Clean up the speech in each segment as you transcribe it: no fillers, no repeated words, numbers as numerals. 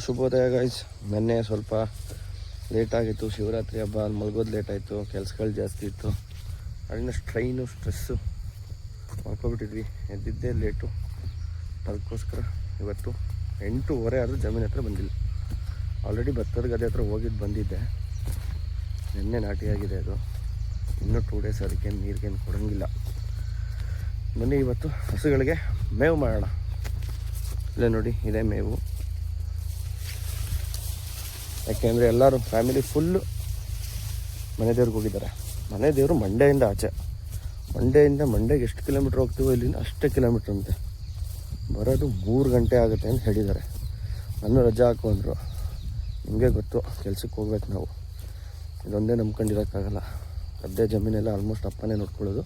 ಶುಭೋದಯ ಗೈಸ್. ನೆನ್ನೆ ಸ್ವಲ್ಪ ಲೇಟಾಗಿತ್ತು, ಶಿವರಾತ್ರಿ ಹಬ್ಬ ಅಲ್ಲಿ ಮಲ್ಗೋದು ಲೇಟಾಯಿತು, ಕೆಲಸಗಳು ಜಾಸ್ತಿ ಇತ್ತು, ಅಲ್ಲಿನ ಸ್ಟ್ರೈನು ಸ್ಟ್ರೆಸ್ಸು ಮಾಡ್ಕೊಬಿಟ್ಟಿದ್ವಿ. ಎದ್ದಿದ್ದೇ ಲೇಟು. ಅದಕ್ಕೋಸ್ಕರ ಇವತ್ತು 8:30 ಆದರೂ ಜಮೀನ್ ಹತ್ರ ಬಂದಿಲ್ಲ. ಆಲ್ರೆಡಿ ಭತ್ತದ ಗದ್ದೆ ಹತ್ರ ಹೋಗಿದ್ದು ಬಂದಿದ್ದೆ. ನಿನ್ನೆ ನಾಟಿಯಾಗಿದೆ ಅದು, ಇನ್ನೂ 2 ಡೇಸ್ ಅದಕ್ಕೇನು ನೀರಿಗೇನು ಕೊಡೋಂಗಿಲ್ಲ. ಬನ್ನಿ ಇವತ್ತು ಹಸುಗಳಿಗೆ ಮೇವು ಮಾಡೋಣ. ಇಲ್ಲೇ ನೋಡಿ, ಇದೇ ಮೇವು. ಯಾಕೆಂದರೆ ಎಲ್ಲರೂ ಫ್ಯಾಮಿಲಿ ಫುಲ್ಲು ಮನೆ ದೇವ್ರಿಗೆ ಹೋಗಿದ್ದಾರೆ. ಮನೆ ದೇವರು ಮಂಡ್ಯದಿಂದ ಆಚೆ. ಮಂಡ್ಯಗೆ ಎಷ್ಟು ಕಿಲೋಮೀಟ್ರ್ ಹೋಗ್ತೀವೋ ಇಲ್ಲಿಂದ ಅಷ್ಟೇ ಕಿಲೋಮೀಟ್ರ್ ಅಂತೆ. ಬರೋದು 3 ಗಂಟೆ ಆಗುತ್ತೆ ಅಂತ ಹೇಳಿದ್ದಾರೆ. ನಾನು ರಜಾ ಹಾಕು ಅಂದರು. ನಿಮಗೆ ಗೊತ್ತು, ಕೆಲ್ಸಕ್ಕೆ ಹೋಗ್ಬೇಕು ನಾವು. ಇದೊಂದೇ ನಂಬ್ಕೊಂಡಿರೋಕ್ಕಾಗಲ್ಲ. ಗದ್ದೆ ಜಮೀನೆಲ್ಲ ಆಲ್ಮೋಸ್ಟ್ ಅಪ್ಪನೇ ನೋಡ್ಕೊಳ್ಳೋದು.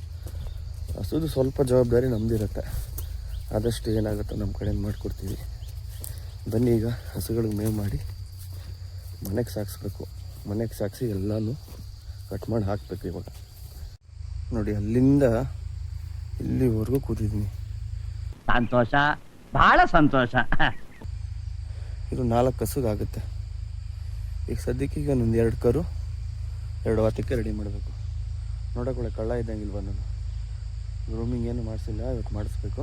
ಹಸುದು ಸ್ವಲ್ಪ ಜವಾಬ್ದಾರಿ ನಮ್ಮದಿರುತ್ತೆ. ಆದಷ್ಟು ಏನಾಗುತ್ತೋ ನಮ್ಮ ಕಡೆಯಿಂದ ಮಾಡಿಕೊಡ್ತೀವಿ. ಬನ್ನಿ ಈಗ ಹಸುಗಳಿಗೆ ಮೇವು ಮಾಡಿ ಮನೆಗೆ ಸಾಗಿಸ್ಬೇಕು. ಮನೆಗೆ ಸಾಗಿಸಿ ಎಲ್ಲನೂ ಕಟ್ ಮಾಡಿ ಹಾಕಬೇಕು. ಇವಾಗ ನೋಡಿ, ಅಲ್ಲಿಂದ ಇಲ್ಲಿವರೆಗೂ ಕೂತಿದ್ದೀನಿ. ಸಂತೋಷ, ಬಹಳ ಸಂತೋಷ. ಇದು 4 ಹಸುಗಾಗುತ್ತೆ. ಈಗ ಸದ್ಯಕ್ಕೀಗ ಒಂದು 2 ಕರು 2 ವಾತಕ್ಕೆ ರೆಡಿ ಮಾಡಬೇಕು. ನೋಡೋಕೊಳ್ಳೆ ಕಳ್ಳ ಇದ್ದಂಗಿಲ್ವ ನಾನು. ಗ್ರೂಮಿಂಗ್ ಏನು ಮಾಡಿಸಿಲ್ಲ, ಇವತ್ತು ಮಾಡಿಸ್ಬೇಕು.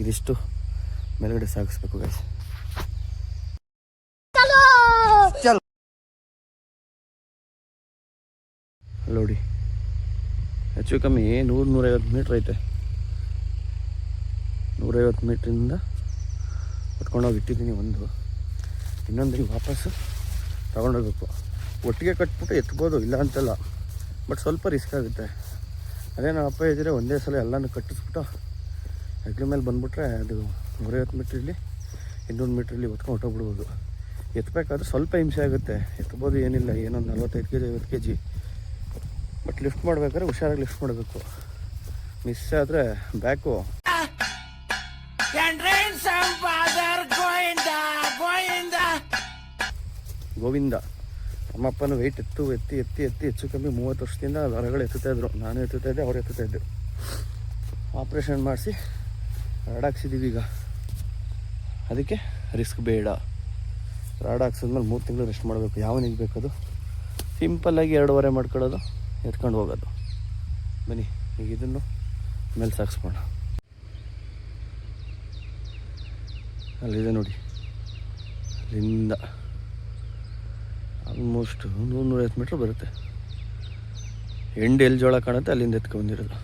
ಇದಿಷ್ಟು ಮೇಲ್ಗಡೆ ಸಾಗಿಸ್ಬೇಕು ಗೈಸ್. ನೋಡಿ, ಹೆಚ್ಚು ಕಮ್ಮಿ 100-150 ಮೀಟ್ರ್ ಐತೆ. 150 ಮೀಟ್ರಿಂದ ಹೊತ್ಕೊಂಡೋಗಿ ಇಟ್ಟಿದ್ದೀನಿ. ಇನ್ನೊಂದು ವಾಪಸ್ಸು ತಗೊಂಡೋಗ್ಬೇಕು. ಒಟ್ಟಿಗೆ ಕಟ್ಬಿಟ್ಟು ಎತ್ಬೋದು, ಇಲ್ಲ ಅಂತಲ್ಲ, ಬಟ್ ಸ್ವಲ್ಪ ರಿಸ್ಕ್ ಆಗುತ್ತೆ. ಅದೇ ನಮ್ಮ ಅಪ್ಪ ಇದ್ದರೆ ಒಂದೇ ಸಲ ಎಲ್ಲನೂ ಕಟ್ಟಿಸ್ಬಿಟ್ಟು ಹೆಗ್ಲ ಮೇಲೆ ಬಂದುಬಿಟ್ರೆ ಅದು 150 ಮೀಟ್ರಲ್ಲಿ 200 ಮೀಟ್ರಲ್ಲಿ ಹೊತ್ಕೊಂಡು ಹೊಟ್ಟೋಗ್ಬಿಡ್ಬೋದು. ಎತ್ತಬೇಕಾದ್ರೆ ಸ್ವಲ್ಪ ಹಿಂಸೆ ಆಗುತ್ತೆ. ಎತ್ಬೋದು, ಏನಿಲ್ಲ, ಏನೊಂದು 45 kg 50 kg. ಬಟ್ ಲಿಫ್ಟ್ ಮಾಡ್ಬೇಕಾದ್ರೆ ಹುಷಾರಾಗಿ ಲಿಫ್ಟ್ ಮಾಡಬೇಕು. ಮಿಸ್ ಆದರೆ ಬ್ಯಾಕು ಗೋವಿಂದ. ನಮ್ಮಪ್ಪನ ವೆಯ್ಟ್ ಎತ್ತಿ ಹೆಚ್ಚು ಕಮ್ಮಿ 30 ವರ್ಷದಿಂದ ಹೊರಗಡೆ ಎತ್ತುತ್ತಾಯಿದ್ರು. ನಾನು ಎತ್ತುತ್ತಾಯಿದ್ದೆ, ಅವ್ರು ಎತ್ತುತ್ತಾಯಿದ್ರು. ಆಪ್ರೇಷನ್ ಮಾಡಿಸಿ ರಾಡ್ ಹಾಕ್ಸಿದ್ದೀವಿ ಈಗ. ಅದಕ್ಕೆ ರಿಸ್ಕ್ ಬೇಡ. ರಾಡ್ ಹಾಕ್ಸಿದ್ಮೇಲೆ 3 ತಿಂಗಳು ರೆಸ್ಟ್ ಮಾಡಬೇಕು. ಯಾವನಿಗೆ ಬೇಕದು ಸಿಂಪಲ್ಲಾಗಿ 2.5 ಮಾಡ್ಕೊಳ್ಳೋದು, ಎತ್ಕೊಂಡು ಹೋಗೋದು. ಬನ್ನಿ ಈಗ ಇದನ್ನು ಮೇಲೆ ಸಾಗಿಸ್ಬೋಣ. ಅಲ್ಲಿದೆ ನೋಡಿ, ಅಲ್ಲಿಂದ ಆಲ್ಮೋಸ್ಟ್ 100-150 ಮೀಟ್ರ್ ಬರುತ್ತೆ. ಎಲ್ಲಿ ಜೋಳ ಕಾಣುತ್ತೆ ಅಲ್ಲಿಂದ ಎತ್ಕೊಂಡ್ಬಂದಿರೋದು.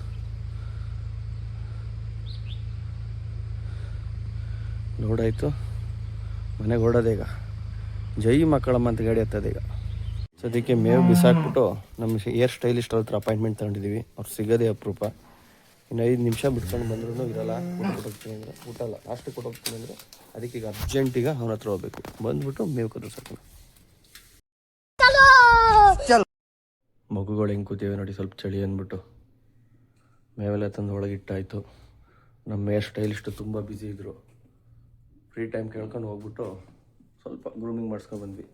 ಲೋಡ್ ಆಯಿತು, ಮನೆಗೆ ಓಡೋದೆ ಈಗ. ಜೈ ಮಕ್ಕಳಮ್ಮ ಅಂತ ಗಾಡಿ ಹತ್ತದ ಈಗ. ಸದ್ಯಕ್ಕೆ ಮೇವು ಬಿಸಾಕ್ಬಿಟ್ಟು ನಮ್ಮ ಏರ್ ಸ್ಟೈಲಿಸ್ಟ್ ಹತ್ರ ಅಪಾಯಿಂಟ್ಮೆಂಟ್ ತಗೊಂಡಿದ್ದೀವಿ. ಅವ್ರು ಸಿಗೋದೇ ಅಪರೂಪ. ಇನ್ನು 5 ನಿಮಿಷ ಬಿಟ್ಕೊಂಡು ಬಂದ್ರೂ ಇರಲ್ಲ. ಕೊಟ್ಟೋಗ್ತೀನಿ ಅಂದರೆ ಊಟಲ್ಲ, ಲಾಸ್ಟ್ ಕೊಟ್ಟೋಗ್ತೀನಿ ಅಂದರೆ ಅದಕ್ಕೆ ಈಗ ಅರ್ಜೆಂಟಿಗೆ ಅವನ ಹತ್ರ ಹೋಗ್ಬೇಕು. ಬಂದ್ಬಿಟ್ಟು ಮೇವು ಕದ್ದು ಸಾಕು. ಮಗುಗಳು ಹೆಂಗೆ ಕೂತೀವಿ ನೋಡಿ, ಸ್ವಲ್ಪ ಚಳಿ ಅಂದ್ಬಿಟ್ಟು ಮೇವೆಲ್ಲ ತಂದು ಒಳಗೆ ಇಟ್ಟಾಯಿತು. ನಮ್ಮ ಏರ್ ಸ್ಟೈಲಿಸ್ಟು ತುಂಬ ಬ್ಯುಸಿ ಇದ್ದರು. ಫ್ರೀ ಟೈಮ್ ಕೇಳ್ಕೊಂಡು ಹೋಗ್ಬಿಟ್ಟು ಸ್ವಲ್ಪ ಗ್ರೂಮಿಂಗ್ ಮಾಡಿಸ್ಕೊಂಡು ಬಂದ್ವಿ.